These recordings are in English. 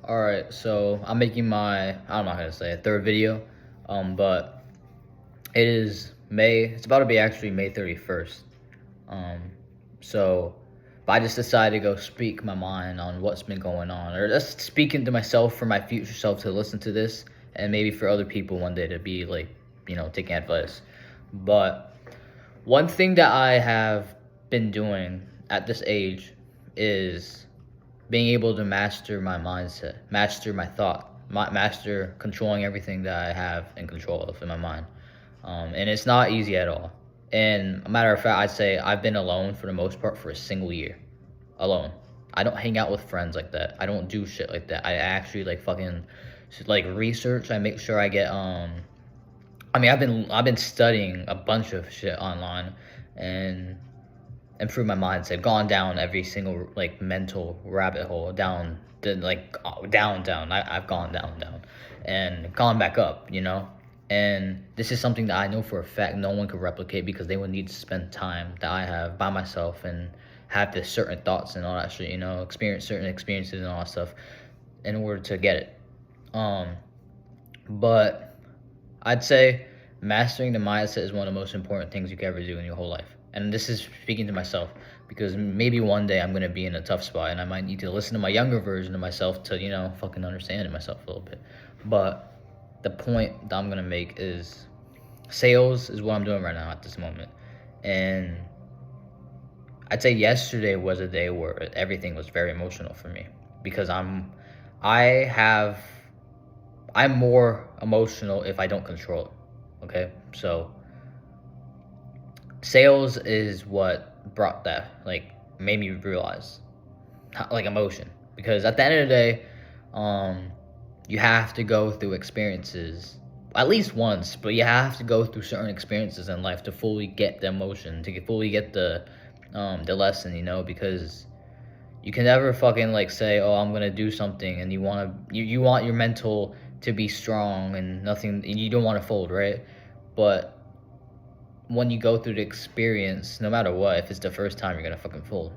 Alright, so I'm making I'm not gonna say a third video, but it is it's about to be actually May 31st. Um, so, but I just decided to go speak my mind on what's been going on, or just speaking to myself for my future self to listen to this, and maybe for other people one day to be like, taking advice. But one thing that I have been doing at this age is being able to master my mindset, master my thought, master controlling everything that I have in control of in my mind. And it's not easy at all. And a matter of fact, I'd say I've been alone for the most part for a single year. Alone. I don't hang out with friends like that. I don't do shit like that. I actually like fucking like research. I make sure I get I've been studying a bunch of shit online and improve my mindset, gone down every single like mental rabbit hole, down the down. I've gone down and gone back up. And this is something that I know for a fact no one could replicate, because they would need to spend time that I have by myself and have this certain thoughts and all that shit, experience certain experiences and all that stuff in order to get it. But I'd say mastering the mindset is one of the most important things you can ever do in your whole life. And this is speaking to myself, because maybe one day I'm going to be in a tough spot and I might need to listen to my younger version of myself to, fucking understand myself a little bit. But the point that I'm going to make is sales is what I'm doing right now at this moment. And I'd say yesterday was a day where everything was very emotional for me, because I'm more emotional if I don't control it. Okay? So sales is what brought that, made me realize, emotion. Because at the end of the day, you have to go through experiences at least once, but you have to go through certain experiences in life to fully get the emotion, to fully get the lesson, because you can never fucking say, oh, I'm gonna do something, and you want your mental to be strong and nothing, and you don't want to fold, right? But when you go through the experience, no matter what, if it's the first time, you're gonna fucking fold,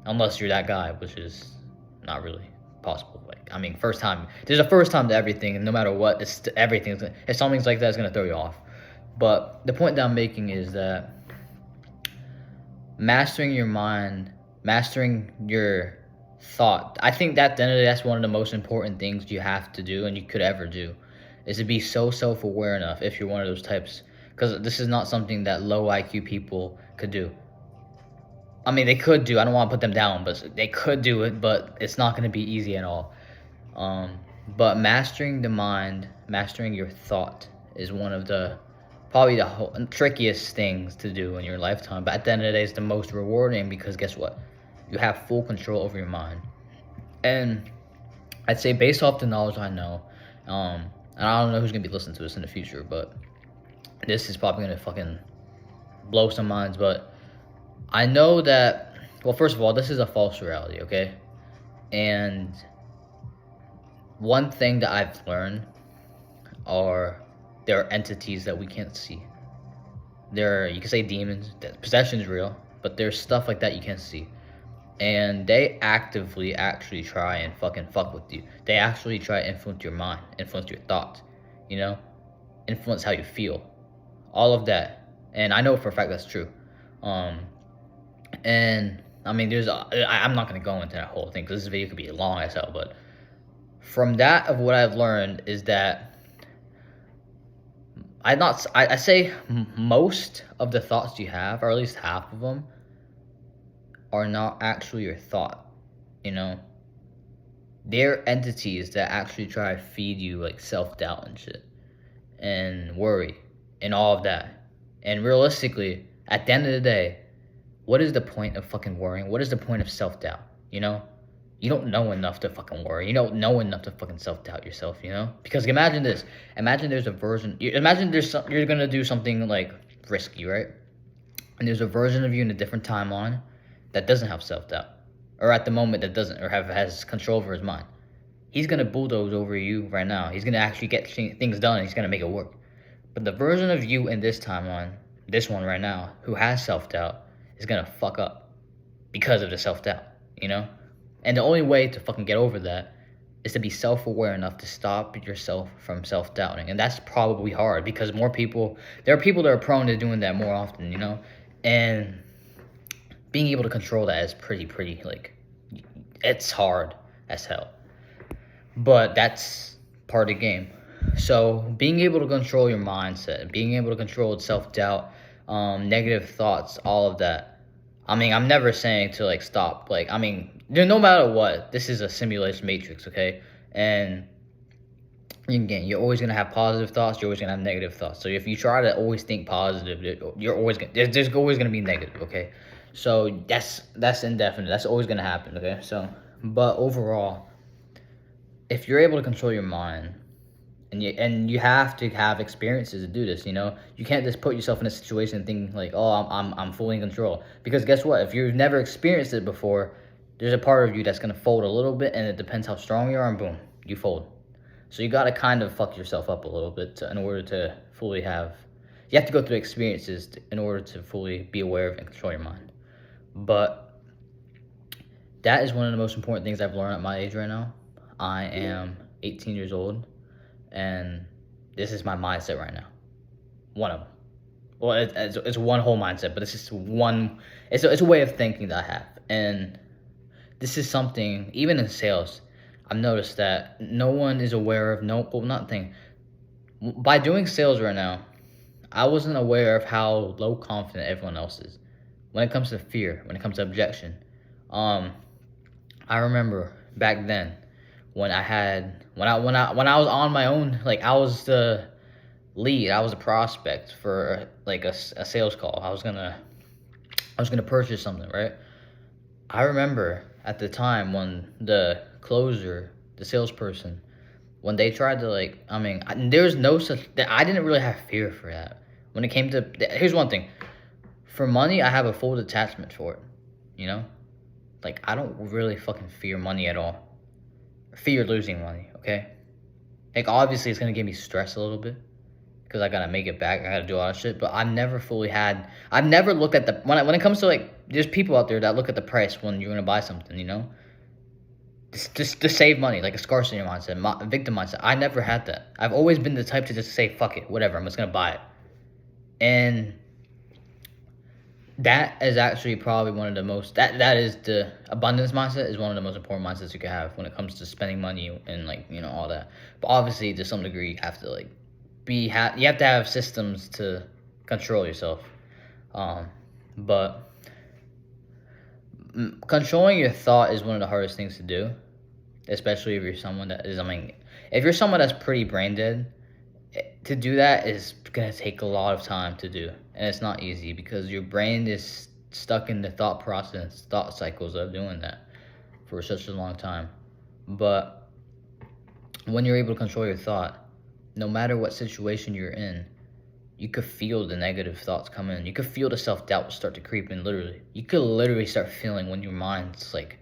unless you're that guy, which is not really possible. First time, there's a first time to everything, and no matter what, everything. If something's like that, it's gonna throw you off. But the point that I'm making is that mastering your mind, mastering your thought, I think that at the end of the day, that's one of the most important things you have to do and you could ever do, is to be so self-aware enough, if you're one of those types, because this is not something that low IQ people could do. They could do, I don't want to put them down, but they could do it, but it's not going to be easy at all. But mastering the mind, mastering your thought is one of the probably the trickiest things to do in your lifetime. But at the end of the day, it's the most rewarding, because guess what? You have full control over your mind. And I'd say, based off the knowledge I know, and I don't know who's going to be listening to this in the future, but this is probably going to fucking blow some minds. But I know that, well, first of all, this is a false reality, okay? And one thing that I've learned there are entities that we can't see. You can say demons, possession is real, but there's stuff like that you can't see. And they actively actually try and fucking fuck with you. They actually try to influence your mind, influence your thoughts, influence how you feel. All of that. And I know for a fact that's true. And I'm not going to go into that whole thing, because this video could be long as hell, but from that, of what I've learned is that I say most of the thoughts you have, or at least half of them, are not actually your thought. They're entities that actually try to feed you self-doubt and shit, and worry, and all of that. And realistically, at the end of the day, what is the point of fucking worrying? What is the point of self-doubt? You don't know enough to fucking worry. You don't know enough to fucking self-doubt yourself, Because imagine this. Imagine there's a version. Imagine you're going to do something risky, right? And there's a version of you in a different timeline that doesn't have self-doubt. Or at the moment that doesn't, or has control over his mind. He's going to bulldoze over you right now. He's going to actually get things done, and he's going to make it work. But the version of you in this timeline, this one right now, who has self-doubt, is going to fuck up because of the self-doubt, And the only way to fucking get over that is to be self-aware enough to stop yourself from self-doubting. And that's probably hard because there are people that are prone to doing that more often, you know? And being able to control that is pretty, like, it's hard as hell. But that's part of the game. So being able to control your mindset, being able to control self-doubt, negative thoughts, all of that. I mean, I'm never saying to like stop. Like, I mean, no matter what, this is a simulation matrix, okay? And again, you're always gonna have positive thoughts. You're always gonna have negative thoughts. So if you try to always think positive, you're always gonna there's always gonna be negative, okay? So that's indefinite. That's always gonna happen, okay? So, but overall, if you're able to control your mind, and you have to have experiences to do this, you know, you can't just put yourself in a situation and think like, oh, I'm fully in control, because guess what, if you've never experienced it before, there's a part of you that's going to fold a little bit, and it depends how strong you are, and boom, you fold. So you got to kind of fuck yourself up a little bit in order to fully have, you have to go through experiences in order to fully be aware of and control your mind. But that is one of the most important things I've learned at my age right now. I am 18 years old, and this is my mindset right now. One of them. Well, it's one whole mindset, but it's just one. It's a way of thinking that I have, and this is something. Even in sales, I've noticed that no one is aware of. No, well, nothing. By doing sales right now, I wasn't aware of how low confident everyone else is when it comes to fear, when it comes to objection. Um, I remember back then when I was on my own, like I was the lead, I was a prospect for like a sales call. I was gonna purchase something, right? I remember at the time when the closer, the salesperson, when they tried to like, I mean, there's no such that I didn't really have fear for that. When it came to, here's one thing, for money, I have a full detachment for it, you know? Like, I don't really fucking fear money at all. Fear losing money, okay? Like, obviously, it's gonna give me stress a little bit because I gotta make it back. I gotta do a lot of shit. But I've never looked at the when it comes to like, there's people out there that look at the price when you're gonna buy something, you know, just to save money, like a scarcity mindset, victim mindset. I never had that. I've always been the type to just say fuck it, whatever. I'm just gonna buy it, and that is actually probably one of the most that is the abundance mindset is one of the most important mindsets you can have when it comes to spending money and like, you know, all that. But obviously to some degree you have to like you have to have systems to control yourself. But controlling your thought is one of the hardest things to do, especially if you're someone that is, I mean, if you're someone that's pretty brain dead, to do that is gonna take a lot of time to do, and it's not easy because your brain is stuck in the thought process, thought cycles of doing that for such a long time. But when you're able to control your thought, no matter what situation you're in, you could feel the negative thoughts come in. You could feel the self-doubt start to creep in. Literally, you could literally start feeling when your mind's like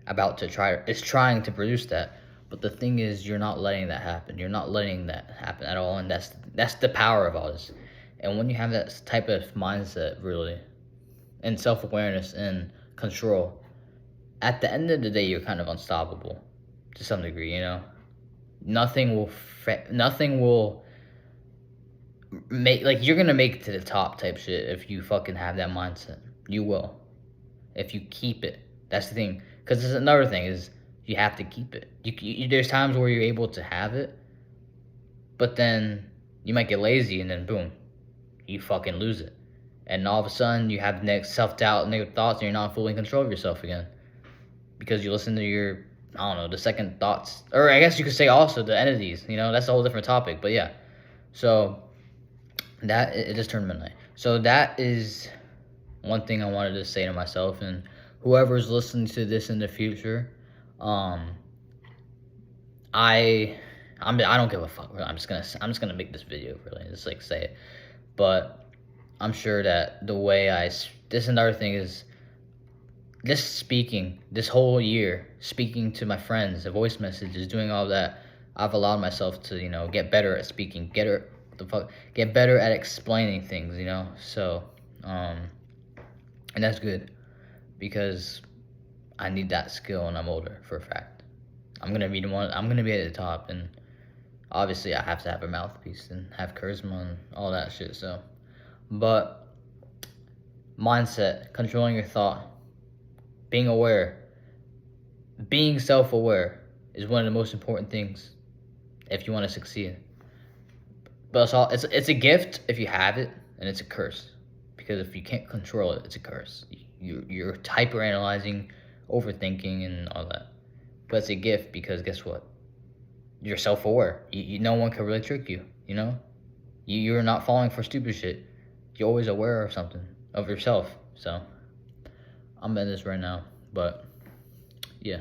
it's trying to produce that. But the thing is, you're not letting that happen. You're not letting that happen at all, and that's the power of all this. And when you have that type of mindset, really, and self-awareness and control, at the end of the day, you're kind of unstoppable to some degree. You know, nothing will make, like, you're gonna make it to the top type shit if you fucking have that mindset. You will, if you keep it. That's the thing. Because there's another thing is, you have to keep it. There's times where you're able to have it, but then you might get lazy, and then boom, you fucking lose it. And all of a sudden, you have self-doubt, negative thoughts, and you're not fully in control of yourself again. Because you listen to your, I don't know, the second thoughts. Or I guess you could say also the entities, you know, that's a whole different topic. But yeah, so it just turned midnight. So that is one thing I wanted to say to myself, and whoever's listening to this in the future, I don't give a fuck. I'm just gonna make this video, really, just like say it. But I'm sure that the way this is another thing is, just speaking this whole year, speaking to my friends, the voice messages, doing all that, I've allowed myself to, you know, get better at speaking, get better at explaining things, you know. So, and that's good because I need that skill, and I'm older for a fact. I'm gonna be the one. I'm gonna be at the top, and obviously I have to have a mouthpiece and have charisma and all that shit. So, but mindset, controlling your thought, being aware, being self-aware is one of the most important things if you want to succeed. But it's a gift if you have it, and it's a curse because if you can't control it, it's a curse. You're hyper analyzing, overthinking, and all that. But it's a gift because guess what? You're self aware. No one can really trick you. You know, you're not falling for stupid shit. You're always aware of something of yourself. So I'm in this right now, but yeah.